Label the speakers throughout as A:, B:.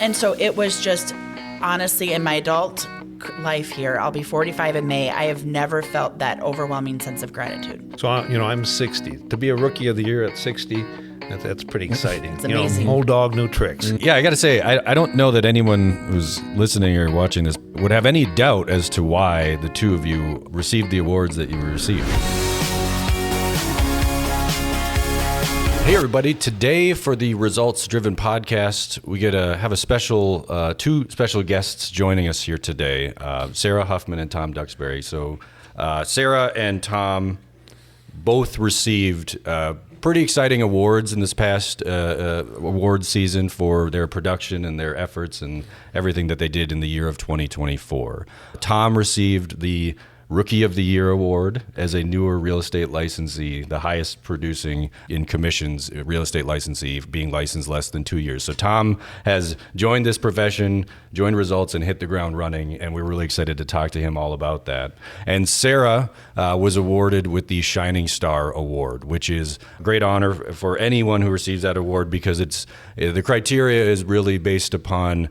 A: And so it was just, honestly, in my adult life here, I'll be 45 in May, I have never felt that overwhelming sense of gratitude.
B: So, I'm 60. To be a Rookie of the Year at 60, that's pretty exciting.
A: It's amazing.
B: Old dog, new tricks.
C: Yeah, I got to say, I don't know that anyone who's listening or watching this would have any doubt as to why the two of you received the awards that you received. Hey everybody, today for the Results-Driven Podcast, we get to have a special, two special guests joining us here today, Sarah Huffman and Tom Duxbury. So Sarah and Tom both received pretty exciting awards in this past award season for their production and their efforts and everything that they did in the year of 2024. Tom received the Rookie of the Year award as a newer real estate licensee, the highest producing in commissions real estate licensee, being licensed less than 2 years. So Tom has joined this profession, joined Results, and hit the ground running, and we're really excited to talk to him all about that. And Sarah was awarded with the Shining Star Award, which is a great honor for anyone who receives that award because it's the criteria is really based upon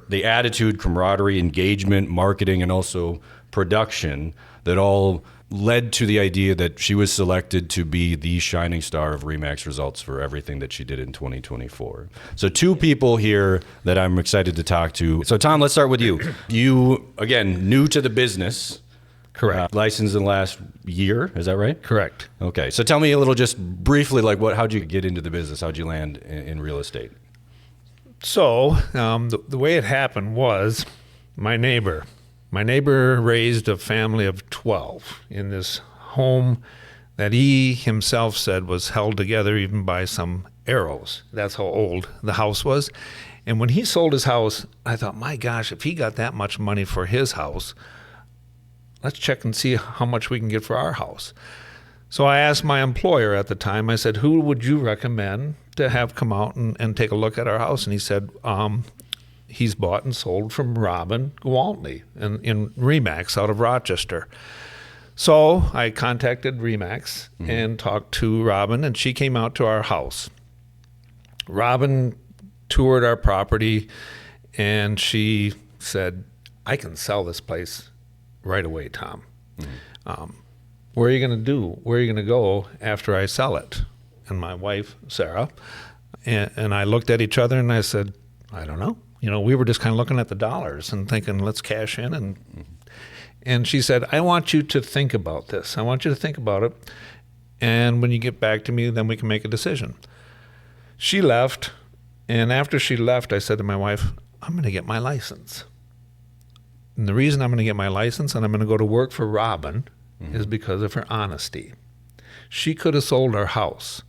C: the attitude, camaraderie, engagement, marketing, and also production that all led to the idea that she was selected to be the shining star of RE/MAX Results for everything that she did in 2024. So two people here that I'm excited to talk to. So Tom, let's start with you. You, again, new to the business.
B: Correct.
C: Licensed in the last year, is that right?
B: Correct.
C: Okay, so tell me a little just briefly, like how'd you get into the business? How'd you land in real estate?
B: So the way it happened was my neighbor raised a family of 12 in this home that he himself said was held together even by some arrows. That's how old the house was. And when he sold his house, I thought, my gosh, if he got that much money for his house, let's check and see how much we can get for our house. So I asked my employer at the time, I said, who would you recommend to have come out and take a look at our house? And he said, he's bought and sold from Robin Gwaltney in RE/MAX out of Rochester. So I contacted RE/MAX and talked to Robin, and she came out to our house. Robin toured our property, and she said, I can sell this place right away, Tom. What are you going to do? Where are you going to go after I sell it? And my wife, Sarah, and I looked at each other, and I said, I don't know. We were just kind of looking at the dollars and thinking, let's cash in. And she said, I want you to think about this. I want you to think about it. And when you get back to me, then we can make a decision. She left. And after she left, I said to my wife, I'm going to get my license. And the reason I'm going to get my license and I'm going to go to work for Robin is because of her honesty. She could have sold our house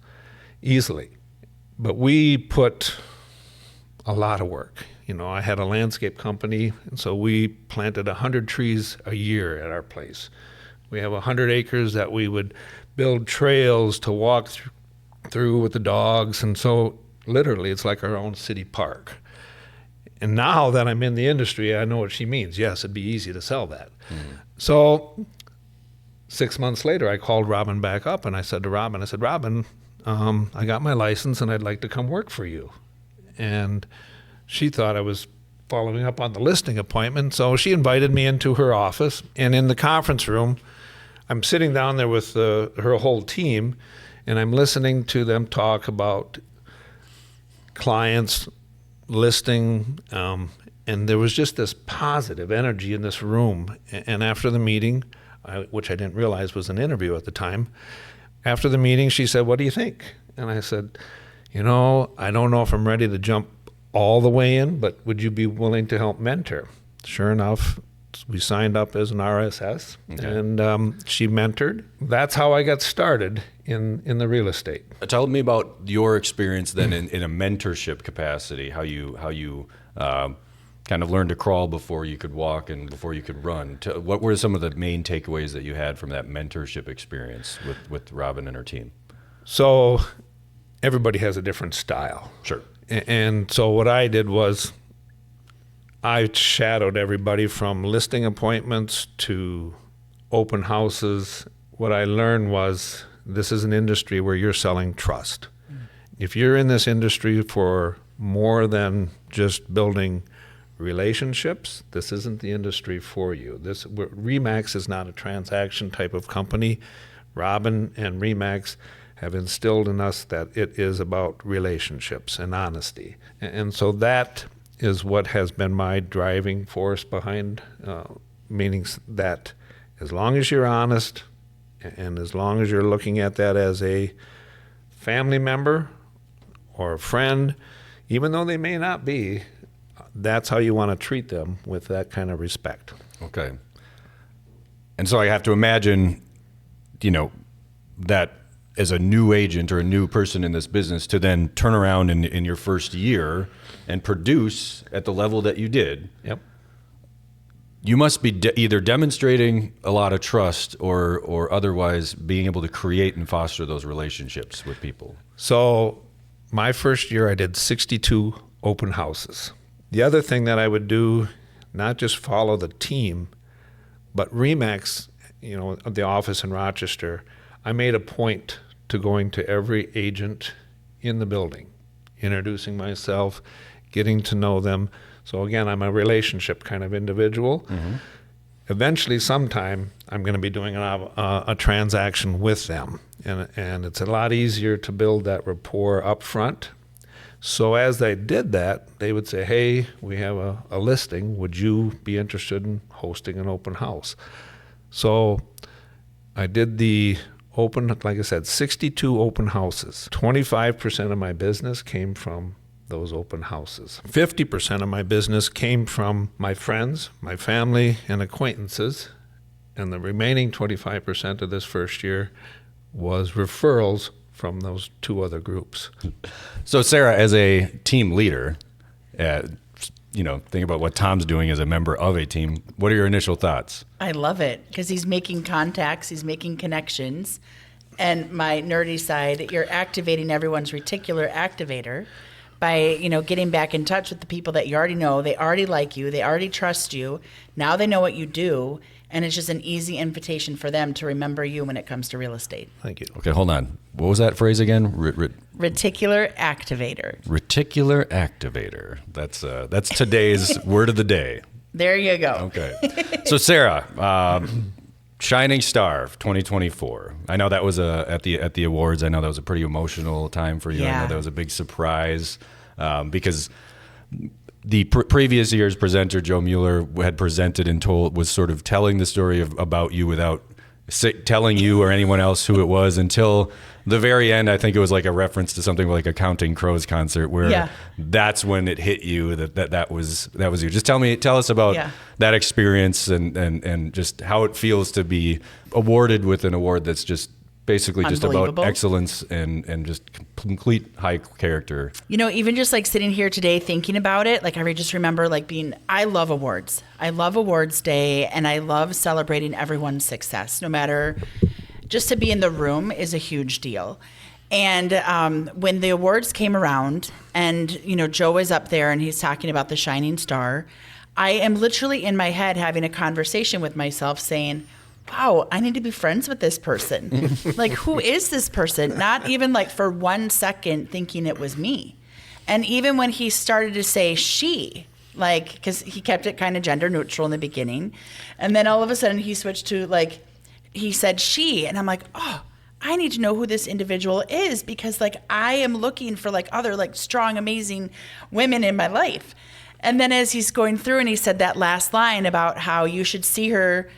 B: easily, but we put a lot of work. I had a landscape company, and so we planted 100 trees a year at our place. We have 100 acres that we would build trails to walk through with the dogs, and so literally it's like our own city park. And now that I'm in the industry, I know what she means. Yes, it'd be easy to sell that. So 6 months later, I called Robin back up, and I said to Robin, Robin, I got my license, and I'd like to come work for you. And she thought I was following up on the listing appointment, so she invited me into her office. And in the conference room, I'm sitting down there with her whole team, and I'm listening to them talk about clients, listing, and there was just this positive energy in this room. And after the meeting, which I didn't realize was an interview at the time, after the meeting, she said, what do you think? And I said, I don't know if I'm ready to jump all the way in, but would you be willing to help mentor? Sure enough, we signed up as an RSS, and she mentored. That's how I got started in the real estate. Tell
C: me about your experience then in a mentorship capacity, how you kind of learned to crawl before you could walk and before you could run. What were some of the main takeaways that you had from that mentorship experience with Robin and her team?
B: So everybody has a different style.
C: Sure.
B: And so what I did was I shadowed everybody from listing appointments to open houses. What I learned was this is an industry where you're selling trust. If you're in this industry for more than just building relationships. This isn't the industry for you. Remax is not a transaction type of company. Robin and Remax have instilled in us that it is about relationships and honesty. And so that is what has been my driving force behind, meaning that as long as you're honest and as long as you're looking at that as a family member or a friend, even though they may not be, that's how you want to treat them, with that kind of respect.
C: Okay. And so I have to imagine, that as a new agent or a new person in this business, to then turn around in your first year and produce at the level that you did.
B: Yep.
C: You must be either demonstrating a lot of trust or otherwise being able to create and foster those relationships with people.
B: So my first year I did 62 open houses. The other thing that I would do, not just follow the team, but Remax, the office in Rochester, I made a point to going to every agent in the building, introducing myself, getting to know them. So again, I'm a relationship kind of individual. Mm-hmm. Eventually, sometime, I'm going to be doing a transaction with them. And it's a lot easier to build that rapport up front. So as I did that, they would say, hey, we have a listing. Would you be interested in hosting an open house? So I did the open, like I said, 62 open houses. 25% of my business came from those open houses. 50% of my business came from my friends, my family, and acquaintances. And the remaining 25% of this first year was referrals from those two other groups.
C: So Sarah, as a team leader, think about what Tom's doing as a member of a team. What are your initial thoughts?
A: I love it because he's making contacts, he's making connections. And my nerdy side, you're activating everyone's reticular activator by, getting back in touch with the people that you already know. They already like you. They already trust you. Now they know what you do. And it's just an easy invitation for them to remember you when it comes to real estate.
B: Thank you.
C: Okay, hold on. What was that phrase again?
A: Reticular activator.
C: Reticular activator. That's today's word of the day.
A: There you go.
C: Okay. So Sarah, Shining Star of 2024. I know that was at the awards. I know that was a pretty emotional time for you.
A: Yeah.
C: I know that was a big surprise because the previous year's presenter, Joe Mueller, had presented and was sort of telling the story about you without telling you or anyone else who it was until the very end. I think it was like a reference to something like a Counting Crows concert where that's when it hit you that was you. Just tell us about that experience and just how it feels to be awarded with an award that's just basically just about excellence and just complete high character.
A: Even just like sitting here today thinking about it, like I just remember I love awards. I love awards day and I love celebrating everyone's success, no matter, just to be in the room is a huge deal. And when the awards came around and, Joe was up there and he's talking about the Shining Star, I am literally in my head having a conversation with myself saying, wow, I need to be friends with this person. Like, who is this person? Not even like for 1 second thinking it was me. And even when he started to say she, because he kept it kind of gender neutral in the beginning. And then all of a sudden he switched to he said she. And I'm like, oh, I need to know who this individual is because I am looking for other strong, amazing women in my life. And then as he's going through and he said that last line about how you should see her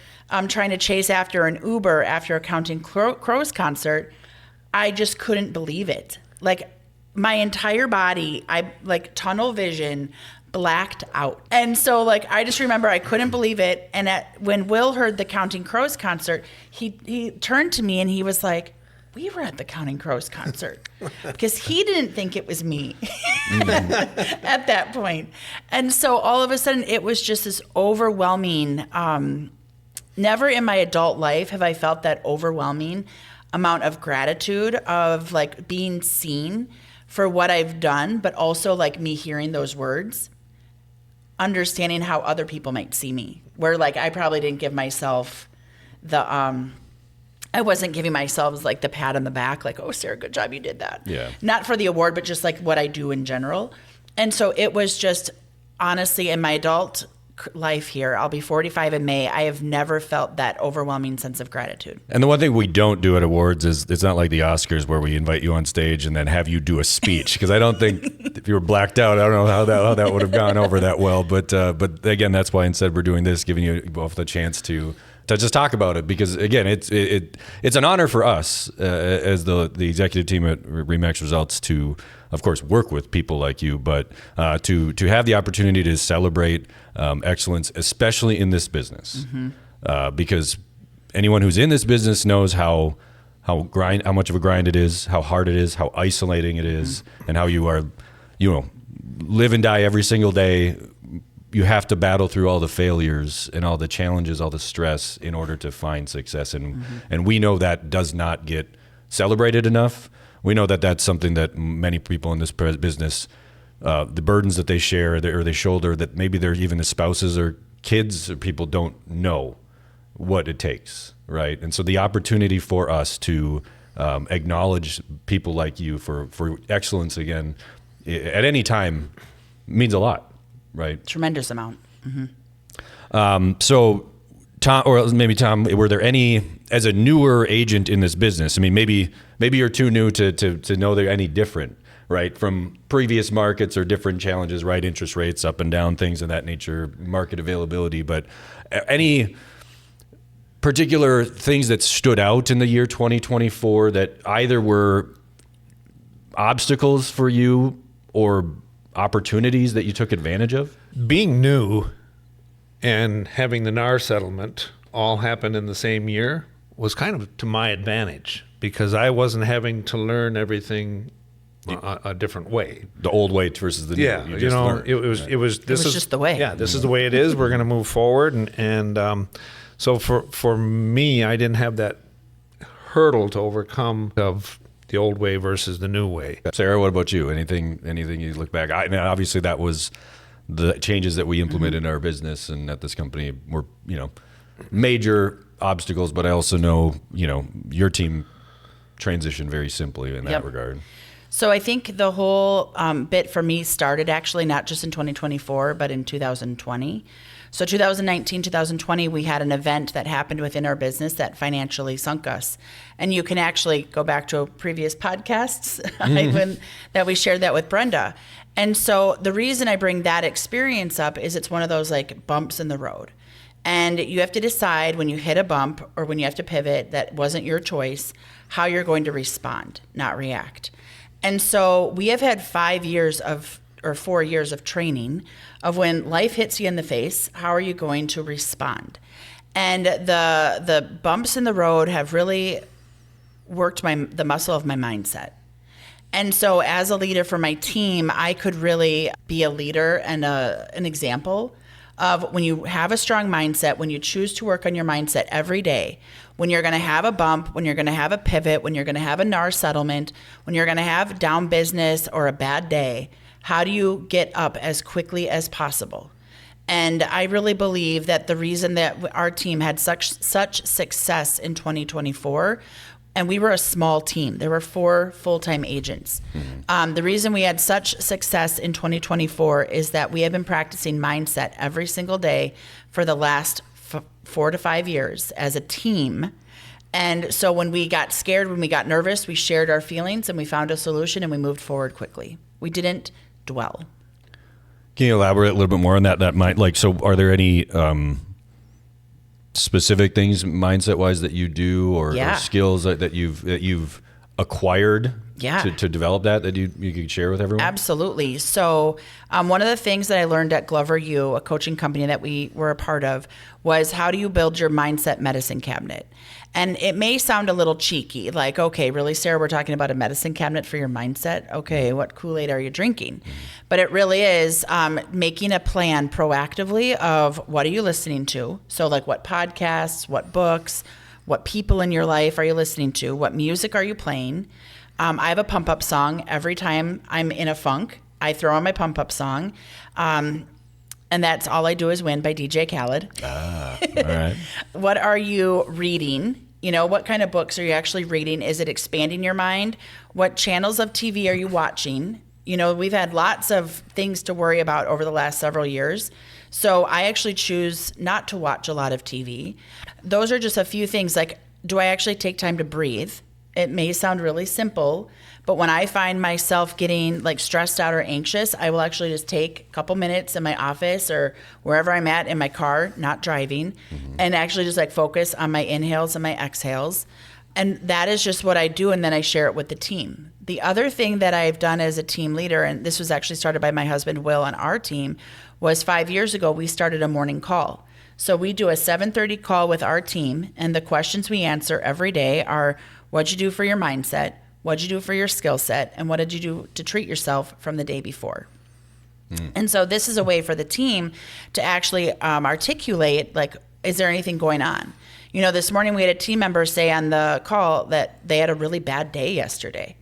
A: trying to chase after an Uber after a Counting Crows concert, I just couldn't believe it. My entire body, tunnel vision, blacked out. And so I just remember I couldn't believe it. And when Will heard the Counting Crows concert, he turned to me and he was like, we were at the Counting Crows concert, because he didn't think it was me at that point. And so all of a sudden it was just this overwhelming, never in my adult life have I felt that overwhelming amount of gratitude of being seen for what I've done, but also me hearing those words, understanding how other people might see me, where I probably didn't give myself I wasn't giving myself the pat on the back, oh, Sarah, good job, you did that.
C: Yeah.
A: Not for the award, but just what I do in general. And so it was just, honestly, in my adult life here, I'll be 45 in May, I have never felt that overwhelming sense of gratitude.
C: And the one thing we don't do at awards is it's not like the Oscars where we invite you on stage and then have you do a speech, because I don't think if you were blacked out, I don't know how that would have gone over that well. But again, that's why instead we're doing this, giving you both the chance to just talk about it, because again, it's an honor for us as the executive team at Remax Results to, of course, work with people like you, but to have the opportunity to celebrate excellence, especially in this business, because anyone who's in this business knows how much of a grind it is, how hard it is, how isolating it is, and how you are, live and die every single day. You have to battle through all the failures and all the challenges, all the stress in order to find success. And we know that does not get celebrated enough. We know that that's something that many people in this business, the burdens that they share or they shoulder, that maybe they're even the spouses or kids or people don't know what it takes, right? And so the opportunity for us to acknowledge people like you for excellence again at any time means a lot. Right.
A: Tremendous amount.
C: So, Tom, or maybe Tom, were there any, as a newer agent in this business? I mean, maybe you're too new to know they're any different, right, from previous markets or different challenges, right? Interest rates up and down, things of that nature, market availability. But any particular things that stood out in the year 2024 that either were obstacles for you or opportunities that you took advantage of?
B: Being new and having the NAR settlement all happen in the same year was kind of to my advantage, because I wasn't having to learn everything a different way.
C: The old way versus the new.
B: Yeah, it was
A: just the way.
B: Yeah, this is the way it is. We're going to move forward, and so for me, I didn't have that hurdle to overcome of the old way versus the new way.
C: Sarah, what about you? Anything you look back? Obviously, that was the changes that we implemented in our business and at this company were, major obstacles. But I also know, your team transitioned very simply in that regard.
A: So I think the whole bit for me started actually not just in 2024, but in 2020. So 2019, 2020, we had an event that happened within our business that financially sunk us. And you can actually go back to previous podcasts that we shared that with Brenda. And so the reason I bring that experience up is it's one of those like bumps in the road. And you have to decide when you hit a bump or when you have to pivot that wasn't your choice, how you're going to respond, not react. And so we have had 4 years of training of when life hits you in the face, how are you going to respond? And the bumps in the road have really worked the muscle of my mindset. And so as a leader for my team, I could really be a leader and an example of when you have a strong mindset, when you choose to work on your mindset every day, when you're going to have a bump, when you're going to have a pivot, when you're going to have a NAR settlement, when you're going to have down business or a bad day, how do you get up as quickly as possible? And I really believe that the reason that our team had such success in 2024, and we were a small team. There were 4 full-time agents. The reason we had such success in 2024 is that we have been practicing mindset every single day for the last 4 to 5 years as a team. And so when we got scared, when we got nervous, we shared our feelings and we found a solution and we moved forward quickly. We didn't dwell.
C: Can you elaborate a little bit more on that? So are there any specific things mindset-wise that you do or skills that you've acquired to develop that you could share with everyone?
A: Absolutely. So one of the things that I learned at Glover U, a coaching company that we were a part of, was how do you build your mindset medicine cabinet? And it may sound a little cheeky, like, okay, really, Sarah, we're talking about a medicine cabinet for your mindset? Okay, what Kool-Aid are you drinking? But it really is making a plan proactively of what are you listening to? So like what podcasts, what books, what people in your life are you listening to? What music are you playing? I have a pump-up song. Every time I'm in a funk, I throw on my pump-up song. And that's All I Do Is Win by DJ Khaled.
C: All right.
A: What are you reading? What kind of books are you actually reading? Is it expanding your mind? What channels of TV are you watching? We've had lots of things to worry about over the last several years. So I actually choose not to watch a lot of TV. Those are just a few things. Like, do I actually take time to breathe? It may sound really simple, but when I find myself getting like stressed out or anxious, I will actually just take a couple minutes in my office or wherever I'm at in my car, not driving, and actually just like focus on my inhales and my exhales. And that is just what I do, and then I share it with the team. The other thing that I've done as a team leader, and this was actually started by my husband, Will, on our team, was 5 years ago, we started a morning call. So we do a 7:30 call with our team, and the questions we answer every day are, what'd you do for your mindset? What'd you do for your skill set? And what did you do to treat yourself from the day before? And so this is a way for the team to actually articulate, like, is there anything going on? This morning we had a team member say on the call that they had a really bad day yesterday.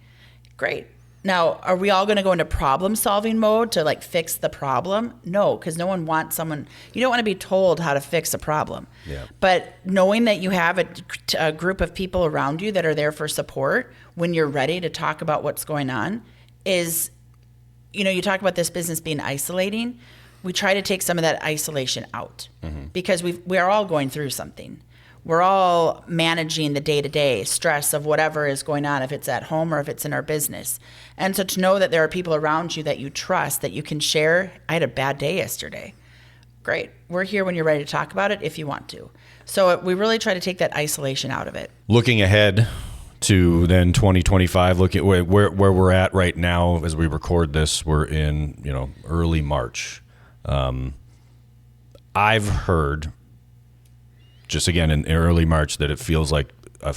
A: Great. Now, are we all going to go into problem-solving mode to, like, fix the problem? No, because no one wants someone. You don't want to be told how to fix a problem. Yeah. But knowing that you have a group of people around you that are there for support when you're ready to talk about what's going on is, you talk about this business being isolating. We try to take some of that isolation out because we are all going through something. We're all managing the day-to-day stress of whatever is going on, if it's at home or if it's in our business. And so to know that there are people around you that you trust, that you can share, I had a bad day yesterday. Great. We're here when you're ready to talk about it if you want to. So we really try to take that isolation out of it.
C: Looking ahead to then 2025, look at where we're at right now as we record this, we're in, early March. I've heard just again in early March that it feels like a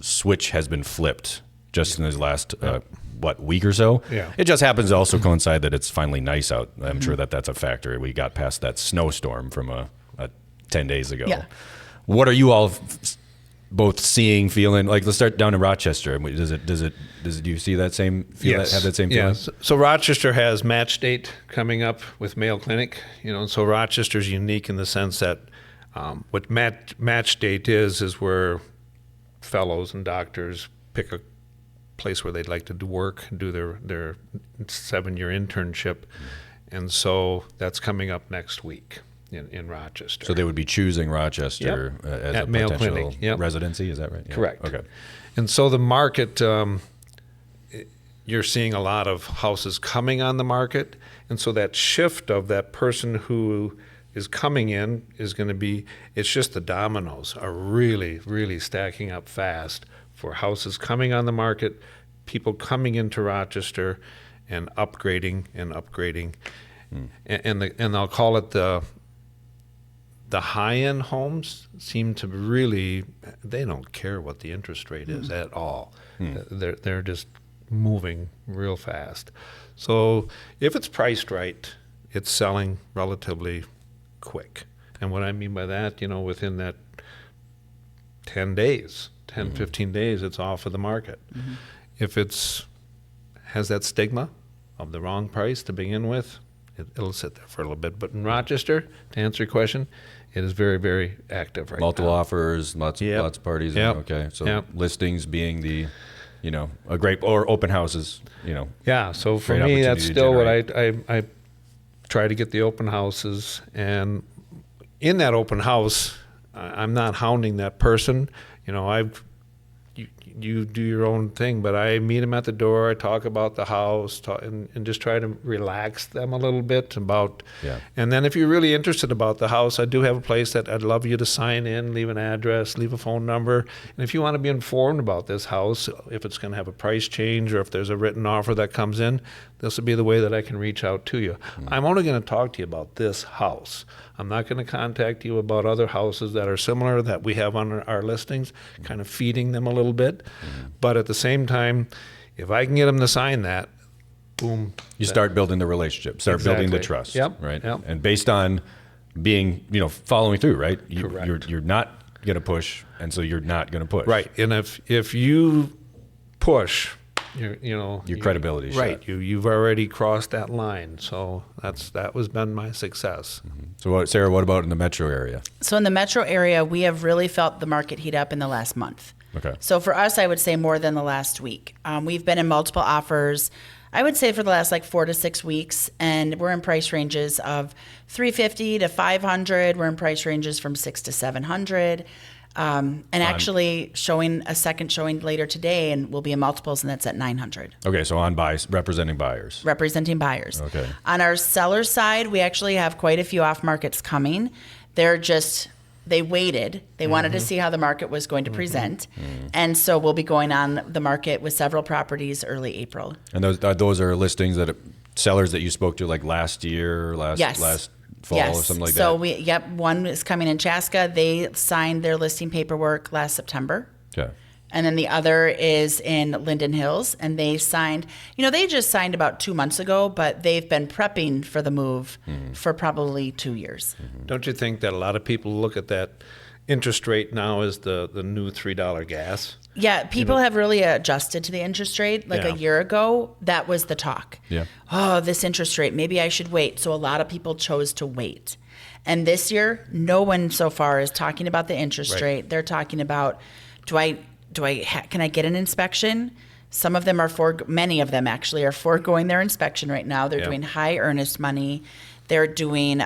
C: switch has been flipped just in this last week or so. Yeah. It just happens to also coincide that it's finally nice out. I'm sure that's a factor. We got past that snowstorm from 10 days ago. Yeah. What are you all both seeing, feeling? Like, let's start down in Rochester. Do you see that same
B: Yes.
C: Have that same feeling?
B: Yes. So Rochester has match date coming up with Mayo Clinic. So Rochester's unique in the sense that what match date is where fellows and doctors pick a place where they'd like to do their 7-year internship. And so that's coming up next week in Rochester.
C: So they would be choosing Rochester as
B: at
C: a
B: Mayo
C: potential
B: Clinic.
C: residency, is that right? Yeah.
B: Correct.
C: Okay.
B: And so the market, you're seeing a lot of houses coming on the market. And so that shift of that person who is coming in is going to be, it's just the dominoes are really, really stacking up fast for houses coming on the market, people coming into Rochester and upgrading. And I'll call it the high-end homes seem to really, they don't care what the interest rate is at all. They're just moving real fast. So if it's priced right, it's selling relatively quick. And what I mean by that, within that 10 days, 15 days, it's off of the market. If it's has that stigma of the wrong price to begin with, it'll sit there for a little bit. But in Rochester, to answer your question, it is very, very active right now.
C: Multiple offers, lots of parties.
B: Yep.
C: Okay, so listings being the, a great, or open houses,
B: Yeah, so for me, that's still what I try to get the open houses. And in that open house, I'm not hounding that person. You do your own thing, but I meet them at the door. I talk about the house and just try to relax them a little bit about. Yeah. And then if you're really interested about the house, I do have a place that I'd love you to sign in, leave an address, leave a phone number. And if you want to be informed about this house, if it's going to have a price change or if there's a written offer that comes in, this will be the way that I can reach out to you. I'm only going to talk to you about this house. I'm not going to contact you about other houses that are similar that we have on our listings, kind of feeding them a little bit. But at the same time, if I can get them to sign that, boom.
C: You start building the relationship, building the trust.
B: Yep.
C: Right.
B: Yep.
C: And based on being, following through, right?
B: Correct.
C: You're not going to push, and so you're not going to push.
B: Right. And if you push, your
C: credibility is
B: right.
C: shot.
B: You've already crossed that line. So that was been my success.
C: So Sarah, what about in the metro area?
A: So in the metro area, we have really felt the market heat up in the last month.
C: Okay.
A: So for us, I would say more than the last week. We've been in multiple offers. I would say for the last like 4 to 6 weeks, and we're in price ranges of $350 to $500. We're in price ranges from $600 to $700. And actually showing a second showing later today, and we'll be in multiples, and that's at $900.
C: Okay, so on buys, representing buyers.
A: Representing buyers.
C: Okay.
A: On our seller side, we actually have quite a few off markets coming. They waited. They wanted to see how the market was going to present. And so we'll be going on the market with several properties early April.
C: And those are listings that sellers that you spoke to like last year, last fall or something like that?
A: So one is coming in Chaska. They signed their listing paperwork last September.
C: Okay.
A: And then the other is in Linden Hills, and they signed, they just signed about 2 months ago, but they've been prepping for the move for probably 2 years.
B: Don't you think that a lot of people look at that interest rate now as the new $3 gas?
A: Yeah, people have really adjusted to the interest rate. Like a year ago, that was the talk.
C: Yeah.
A: Oh, this interest rate, maybe I should wait. So a lot of people chose to wait. And this year, no one so far is talking about the interest rate. They're talking about, can I get an inspection? Some of them many of them actually are foregoing their inspection right now. They're doing high earnest money. They're doing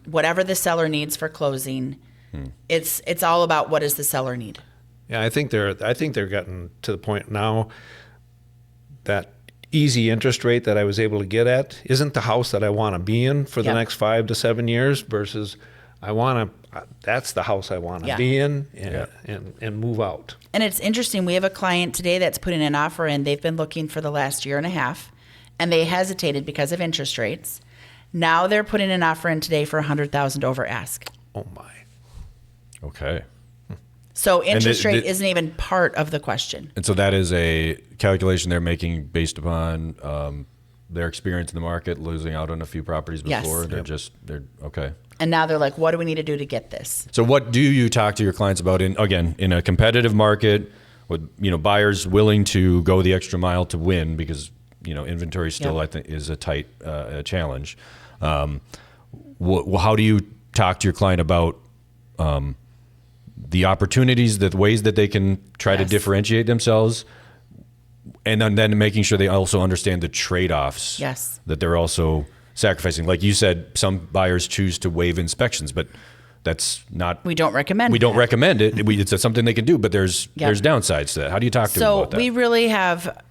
A: whatever the seller needs for closing. It's all about what does the seller need.
B: Yeah, I think they're getting to the point now that easy interest rate that I was able to get at isn't the house that I want to be in for the next 5 to 7 years versus that's the house I want to be in and move out.
A: And it's interesting. We have a client today that's putting an offer in. They've been looking for the last year and a half, and they hesitated because of interest rates. Now they're putting an offer in today for $100,000 over ask.
B: Oh my.
C: Okay.
A: So interest rate isn't even part of the question.
C: And so that is a calculation they're making based upon their experience in the market, losing out on a few properties before.
A: Yes.
C: They're okay.
A: And now they're like, what do we need to do to get this?
C: So what do you talk to your clients about in a competitive market with, buyers willing to go the extra mile to win because, inventory still, I think, is a tight challenge. How do you talk to your client about the opportunities, the ways that they can try to differentiate themselves, and then making sure they also understand the trade-offs that they're also sacrificing? Like you said, some buyers choose to waive inspections, but that's not.
A: We don't recommend.
C: We don't recommend it. It's something they can do, but there's downsides to that. How do you talk to them about that?
A: So we really have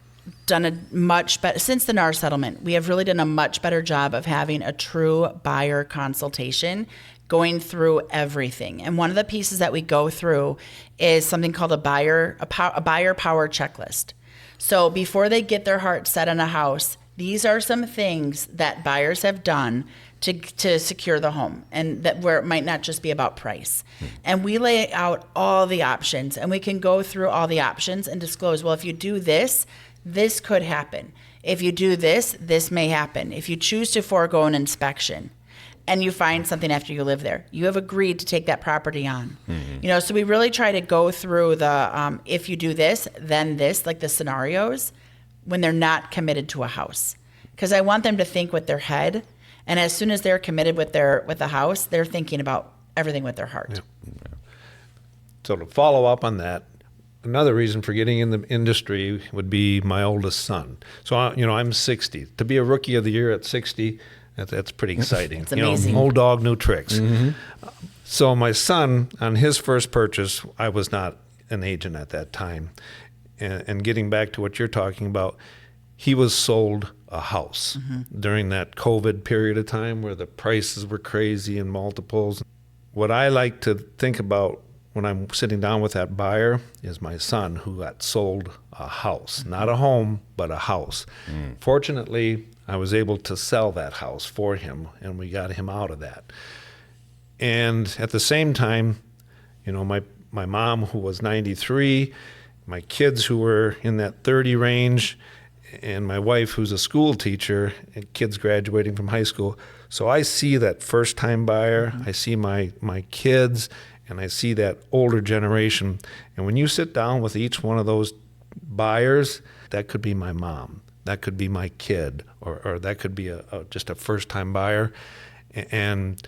A: done a much better since the NAR settlement. We have really done a much better job of having a true buyer consultation, going through everything. And one of the pieces that we go through is something called a buyer power checklist. So before they get their heart set on a house, these are some things that buyers have done to secure the home, and that where it might not just be about price. And we lay out all the options, and we can go through all the options and disclose, well, if you do this, this could happen. If you do this, this may happen. If you choose to forego an inspection and you find something after you live there, you have agreed to take that property on. So we really try to go through the if you do this, then this, like the scenarios when they're not committed to a house. Because I want them to think with their head, and as soon as they're committed with the house, they're thinking about everything with their heart.
B: Yeah. So to follow up on that, another reason for getting in the industry would be my oldest son. So I'm 60. To be a rookie of the year at 60, that's pretty exciting.
A: It's amazing.
B: Old dog, new tricks. So my son, on his first purchase, I was not an agent at that time. And getting back to what you're talking about, he was sold a house during that COVID period of time where the prices were crazy and multiples. What I like to think about when I'm sitting down with that buyer is my son who got sold a house, not a home, but a house. Fortunately, I was able to sell that house for him, and we got him out of that. And at the same time, my mom, who was 93, my kids who were in that 30 range, and my wife, who's a school teacher, and kids graduating from high school. So I see that first-time buyer. I see my kids, and I see that older generation. And when you sit down with each one of those buyers, that could be my mom, that could be my kid, or that could be just a first-time buyer. And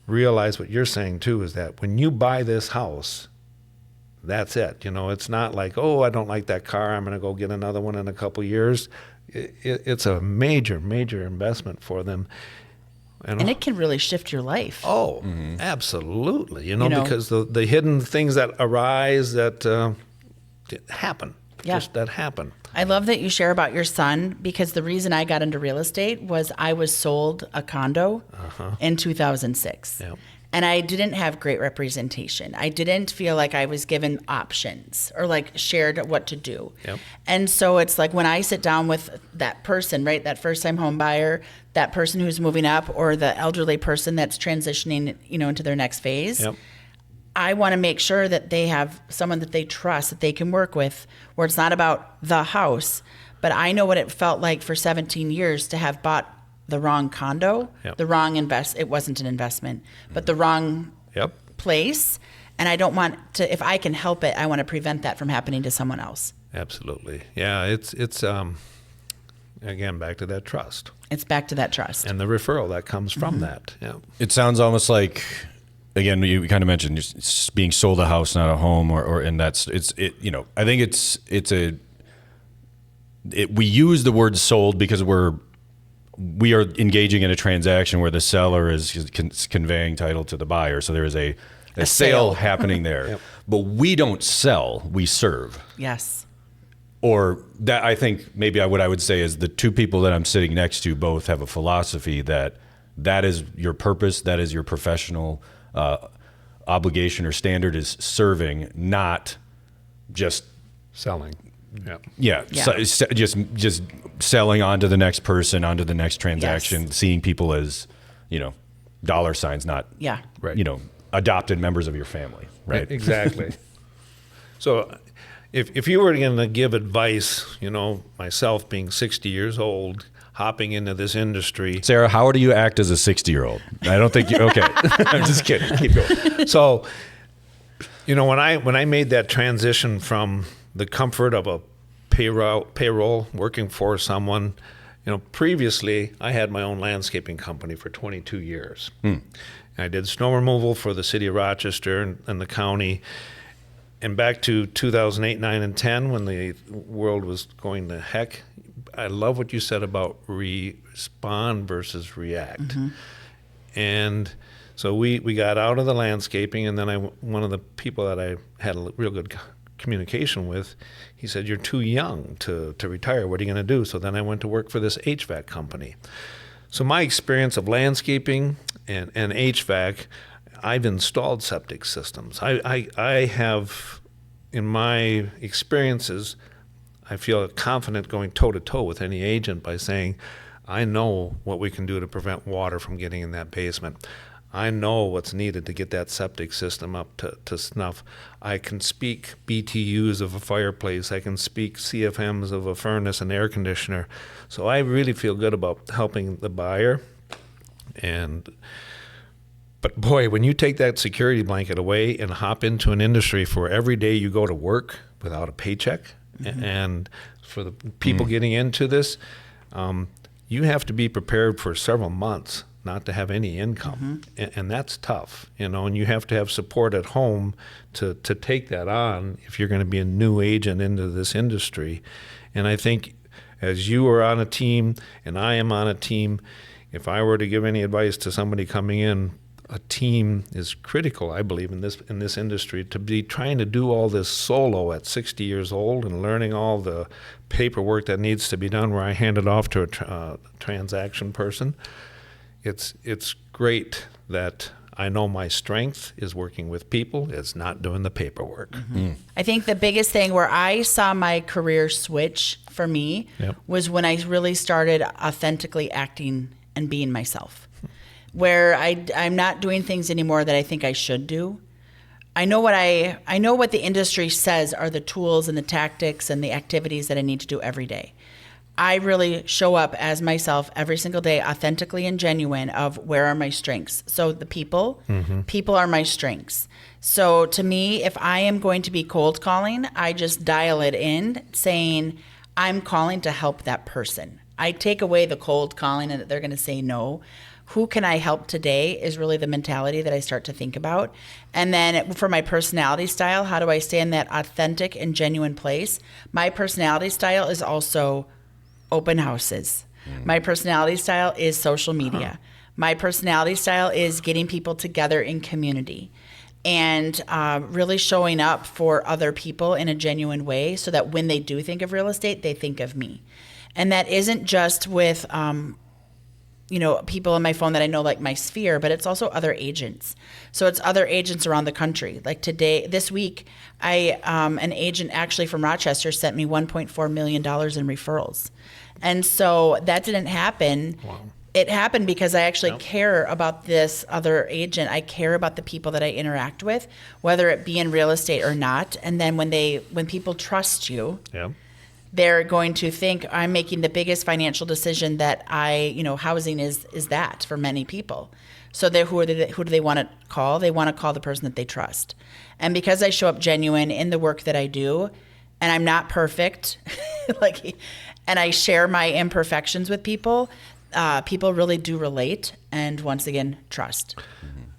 B: realize what you're saying, too, is that when you buy this house, that's it. It's not like, oh, I don't like that car, I'm going to go get another one in a couple years. it's a major, major investment for them.
A: And it can really shift your life.
B: Oh, absolutely. You know,
A: You know.
B: because the hidden things that arise that happen,
A: Yeah.
B: just that happen.
A: I love that you share about your son, because the reason I got into real estate was I was sold a condo in 2006.
B: Yep.
A: And I didn't have great representation. I didn't feel like I was given options or like shared what to do.
B: Yep.
A: And so it's like when I sit down with that person, right, that first time home buyer, that person who's moving up, or the elderly person that's transitioning, into their next phase.
B: Yep.
A: I want to make sure that they have someone that they trust, that they can work with, where it's not about the house, but I know what it felt like for 17 years to have bought the wrong condo,
B: Yep.
A: the wrong it wasn't an investment, but the wrong
B: Yep.
A: place. And I don't want to, if I can help it, I want to prevent that from happening to someone else.
B: Absolutely. Yeah, it's again, back to that trust
A: It's back to that trust.
B: and the referral that comes from that. Yeah.
C: It sounds almost like, again, you kind of mentioned just being sold a house, not a home, and that's I think we use the word sold because we are engaging in a transaction where the seller is conveying title to the buyer. So there is a sale happening there.
B: Yep.
C: But we don't sell, we serve.
A: Yes.
C: Or that, I think maybe what I would say is the two people that I'm sitting next to both have a philosophy that is your purpose, that is your professional obligation or standard, is serving, not just
B: Selling. Yeah.
C: yeah. Just selling on to the next person, onto the next transaction,
A: Yes.
C: seeing people as dollar signs, not
A: Yeah.
B: Right.
C: Adopted members of your family, right?
B: Exactly. So if you were going to give advice, myself being 60 years old, hopping into this industry.
C: Sarah, how do you act as a 60-year-old? I don't think you. Okay, I'm just kidding. Keep going.
B: So, when I made that transition from the comfort of a payroll working for someone, previously I had my own landscaping company for 22 years. I did snow removal for the city of Rochester and the county. And back to 2008, 9, and 10, when the world was going to heck, I love what you said about respond versus react. And so we got out of the landscaping, and then one of the people that I had a real good communication with, he said, "You're too young to retire. What are you going to do?" So then I went to work for this HVAC company. So my experience of landscaping and HVAC, I've installed septic systems. I have, in my experiences, I feel confident going toe-to-toe with any agent by saying, I know what we can do to prevent water from getting in that basement. I know what's needed to get that septic system up to snuff. I can speak BTUs of a fireplace. I can speak CFMs of a furnace and air conditioner. So I really feel good about helping the buyer. But boy, when you take that security blanket away and hop into an industry for every day you go to work without a paycheck, and for the people getting into this, you have to be prepared for several months not to have any income. And that's tough, and you have to have support at home to take that on if you're going to be a new agent into this industry. And I think as you are on a team and I am on a team, if I were to give any advice to somebody coming in, a team is critical, I believe, in this industry. To be trying to do all this solo at 60 years old and learning all the paperwork that needs to be done, where I hand it off to a transaction person. It's great that I know my strength is working with people, it's not doing the paperwork.
A: I think the biggest thing where I saw my career switch for me was when I really started authentically acting and being myself, where I'm not doing things anymore that I think I should do. I know what the industry says are the tools and the tactics and the activities that I need to do every day. I really show up as myself every single day, authentically and genuine, of where are my strengths. So the people are my strengths. So to me, if I am going to be cold calling, I just dial it in saying, I'm calling to help that person. I take away the cold calling and that they're going to say no. Who can I help today is really the mentality that I start to think about. And then for my personality style, how do I stay in that authentic and genuine place? My personality style is also open houses. My personality style is social media. My personality style is getting people together in community and really showing up for other people in a genuine way so that when they do think of real estate, they think of me. And that isn't just with, people on my phone that I know, like my sphere, but it's also other agents. So it's other agents around the country. Like this week, an agent actually from Rochester sent me $1.4 million in referrals. And so that didn't happen.
B: Wow.
A: It happened because I actually care about this other agent. I care about the people that I interact with, whether it be in real estate or not. And then when people trust you, they're going to think I'm making the biggest financial decision that housing is that for many people. So who do they want to call? They want to call the person that they trust. And because I show up genuine in the work that I do, and I'm not perfect, and I share my imperfections with people, people really do relate and, once again, trust.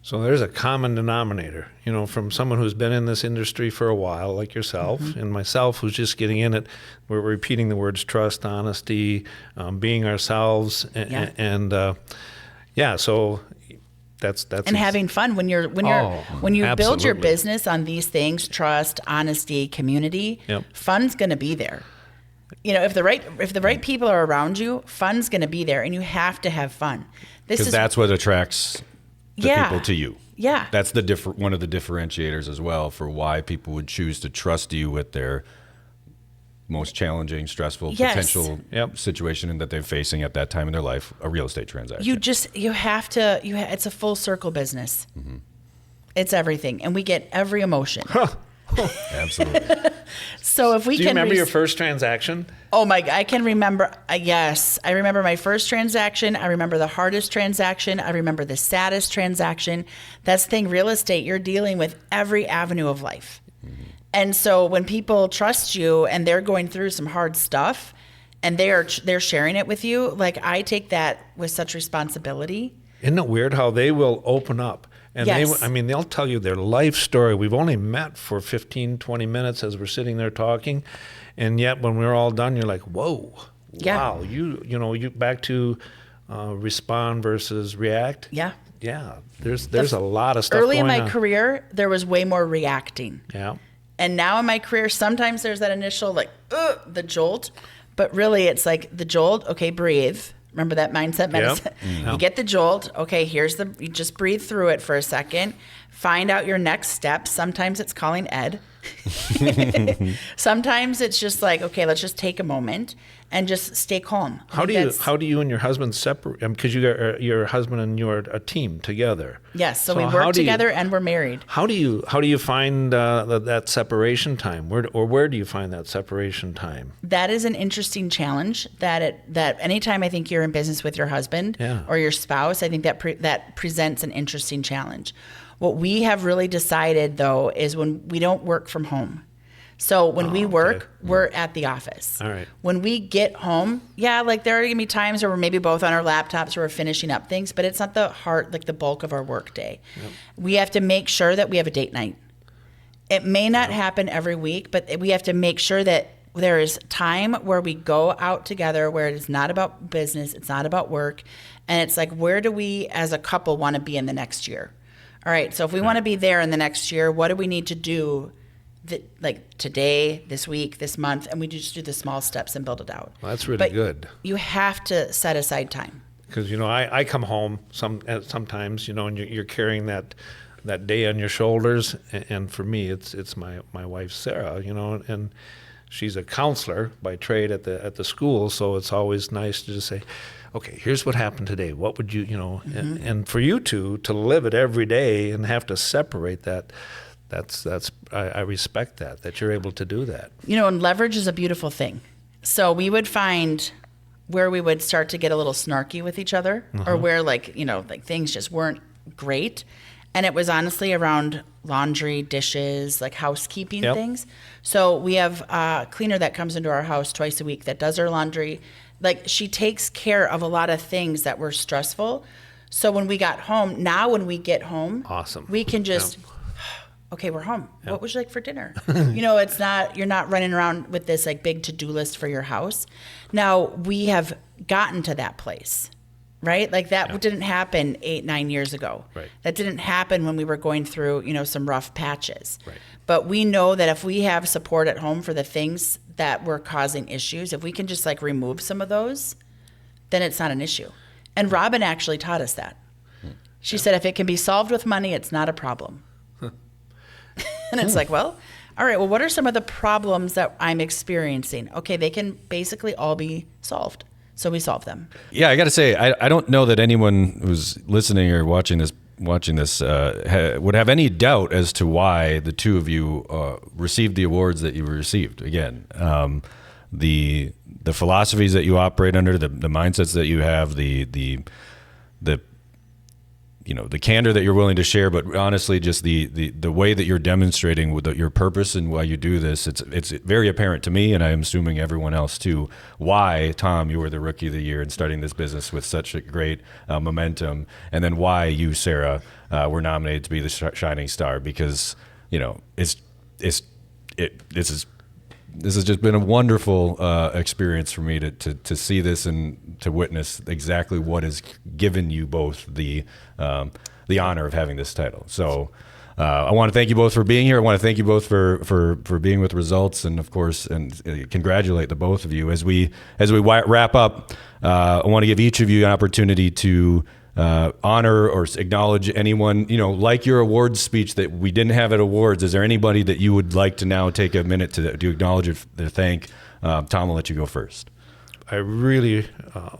B: So there's a common denominator, from someone who's been in this industry for a while, like yourself, and myself, who's just getting in it. We're repeating the words trust, honesty, being ourselves, so that's
A: and having fun when you build your
B: absolutely.
A: business on these things: trust, honesty, community. Fun's going to be there. If the right people are around you, fun's going to be there, and you have to have fun.
C: Because that's what attracts the people to you.
A: Yeah.
C: That's one of the differentiators as well for why people would choose to trust you with their most challenging, stressful potential situation that they're facing at that time in their life, a real estate transaction.
A: It's a full circle business. It's everything, and we get every emotion.
C: Absolutely.
A: So if we
B: Do you remember your first transaction?
A: Oh my! I can remember. Yes, I remember my first transaction. I remember the hardest transaction. I remember the saddest transaction. That's the thing. Real estate, you're dealing with every avenue of life, and so when people trust you and they're going through some hard stuff, and they're sharing it with you, like I take that with such responsibility.
B: Isn't it weird how they will open up? And they'll tell you their life story. We've only met for 15, 20 minutes as we're sitting there talking. And yet when we're all done, you're like, whoa, wow. You back to respond versus react.
A: Yeah.
B: Yeah. There's a lot of stuff
A: early
B: going
A: in my
B: on.
A: career, there was way more reacting.
B: Yeah.
A: And now in my career, sometimes there's that initial the jolt. But really it's like the jolt, okay, breathe. Remember that mindset medicine? Yep. You get the jolt. Okay, you just breathe through it for a second. Find out your next steps. Sometimes it's calling Ed. Sometimes it's just like, okay, let's just take a moment and just stay calm.
B: How do you and your husband separate? Because your husband and you are a team together.
A: Yes, so we work together and we're married.
B: How do you find that separation time? Where do you find that separation time?
A: That is an interesting challenge. That anytime I think you're in business with your husband or your spouse, I think that presents an interesting challenge. What we have really decided, though, is when we don't work from home. So when we work, we're at the office.
B: All right.
A: When we get home, there are going to be times where we're maybe both on our laptops or we're finishing up things, but it's not the bulk of our work day. Yep. We have to make sure that we have a date night. It may not happen every week, but we have to make sure that there is time where we go out together where it is not about business, it's not about work, and it's like, where do we as a couple want to be in the next year? All right, so if we want to be there in the next year, what do we need to do today, this week, this month, and we just do the small steps and build it out.
B: Well, that's really good.
A: You have to set aside time.
B: Because, I come home sometimes, and you're carrying that day on your shoulders. And for me, it's my wife, Sarah, and she's a counselor by trade at the school. So it's always nice to just say, okay, here's what happened today. What would you, and for you two to live it every day and have to separate that, I respect that you're able to do that.
A: And leverage is a beautiful thing. So we would find where we would start to get a little snarky with each other, or where things just weren't great. And it was honestly around laundry, dishes, housekeeping things. So we have a cleaner that comes into our house twice a week that does our laundry. She takes care of a lot of things that were stressful. So when we get home, awesome. We can just, Okay, we're home. What would you like for dinner? You're not running around with this like big to-do list for your house. Now we have gotten to that place, right? Like that didn't happen 8-9 years ago.
B: Right.
A: That didn't happen when we were going through, some rough patches.
B: Right.
A: But we know that if we have support at home for the things that were causing issues, if we can just like remove some of those, then it's not an issue. And Robin actually taught us that. She said, if it can be solved with money, it's not a problem. And it's like, well, all right, well, what are some of the problems that I'm experiencing? Okay, they can basically all be solved. So we solve them.
C: Yeah, I got to say, I don't know that anyone who's listening or watching this would have any doubt as to why the two of you received the awards that you received. Again, the philosophies that you operate under, the mindsets that you have, the candor that you're willing to share, but honestly, just the way that you're demonstrating with your purpose and why you do this, it's very apparent to me, and I'm assuming everyone else too, why, Tom, you were the Rookie of the Year in starting this business with such a great momentum, and then why you, Sarah, were nominated to be the Shining Star, because this has just been a wonderful experience for me to see this and to witness exactly what has given you both the honor of having this title. So I want to thank you both for being here. I want to thank you both for being with Results, and of course, and congratulate the both of you. As we wrap up, I want to give each of you an opportunity to honor or acknowledge anyone, like your awards speech that we didn't have at awards. Is there anybody that you would like to now take a minute to acknowledge or to thank? Tom, I'll let you go first.
B: I really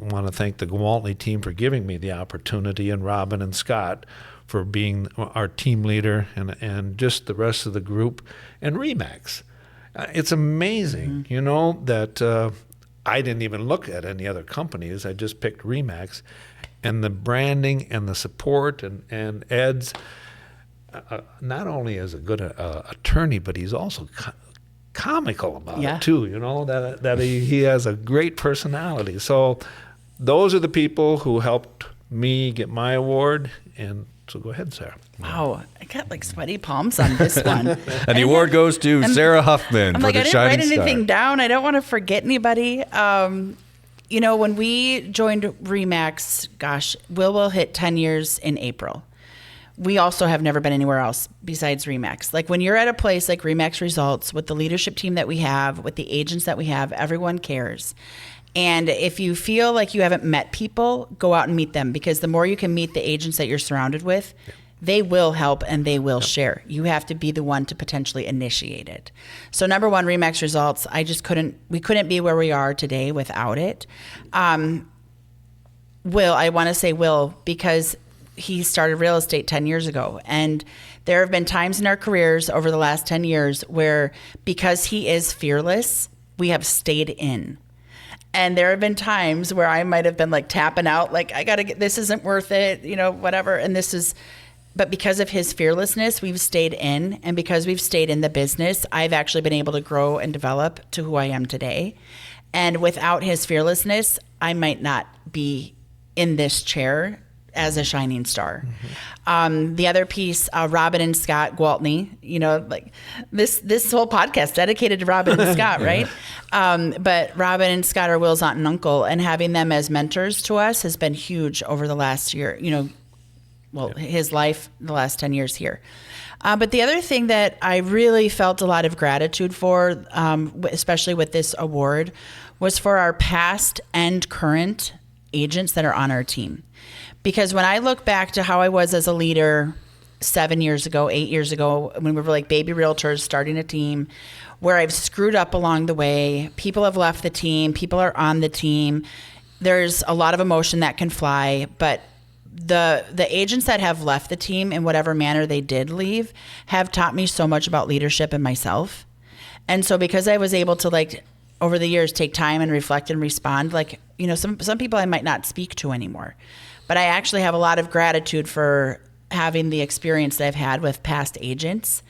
B: want to thank the Gwaltney team for giving me the opportunity, and Robin and Scott for being our team leader, and just the rest of the group, and Remax. It's amazing, that I didn't even look at any other companies. I just picked Remax. And the branding and the support, and Ed's not only as a good attorney, but he's also comical about it too. That he has a great personality. So those are the people who helped me get my award. And so go ahead, Sarah.
A: Wow, I got like sweaty palms on this one.
C: And the award goes to Sarah Huffman for the Shining Star.
A: I didn't write anything down. I don't want to forget anybody. When we joined Remax, we'll hit 10 years in April. We also have never been anywhere else besides Remax. Like when you're at a place like Remax Results, with the leadership team that we have, with the agents that we have, everyone cares. And if you feel like you haven't met people, go out and meet them, because the more you can meet the agents that you're surrounded with, they will help and they will share. You have to be the one to potentially initiate it. So number one, Remax Results, we couldn't be where we are today without it. I want to say Will, because he started real estate 10 years ago. And there have been times in our careers over the last 10 years where, because he is fearless, we have stayed in. And there have been times where I might have been like tapping out, like, this isn't worth it, whatever. But because of his fearlessness, we've stayed in. And because we've stayed in the business, I've actually been able to grow and develop to who I am today. And without his fearlessness, I might not be in this chair as a shining star. Mm-hmm. The other piece, Robin and Scott Gwaltney, this whole podcast dedicated to Robin and Scott, right? But Robin and Scott are Will's aunt and uncle, and having them as mentors to us has been huge over the last year, his life, the last 10 years here. But the other thing that I really felt a lot of gratitude for, especially with this award, was for our past and current agents that are on our team. Because when I look back to how I was as a leader 7 years ago, 8 years ago, when we were like baby realtors starting a team, where I've screwed up along the way, people have left the team, people are on the team, there's a lot of emotion that can fly, but the agents that have left the team in whatever manner they did leave have taught me so much about leadership and myself. And so because I was able to over the years take time and reflect and respond, some people I might not speak to anymore, but I actually have a lot of gratitude for having the experience that I've had with past agents.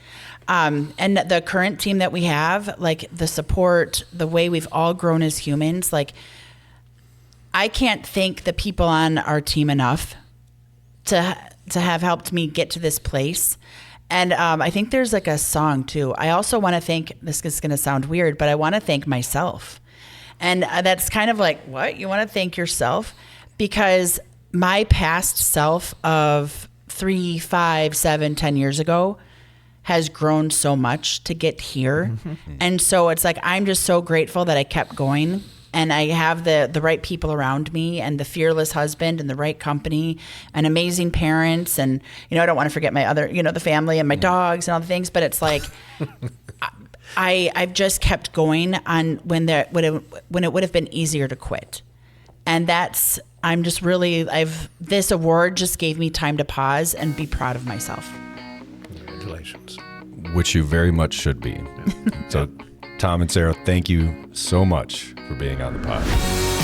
A: And the current team that we have, the support, the way we've all grown as humans, I can't thank the people on our team enough to have helped me get to this place. And I think there's like a song too. I also want to thank, this is going to sound weird, but I want to thank myself. And that's kind of like, what? You want to thank yourself? Because my past self of 3, 5, 7, 10 years ago has grown so much to get here. And so it's like, I'm just so grateful that I kept going. And I have the right people around me and the fearless husband and the right company and amazing parents. And, I don't want to forget my other, the family and my dogs and all the things, but it's like, I've just kept going on when it would have been easier to quit. And this award just gave me time to pause and be proud of myself.
B: Congratulations.
C: Which you very much should be. So, Tom and Sarah, thank you so much for being on the pod.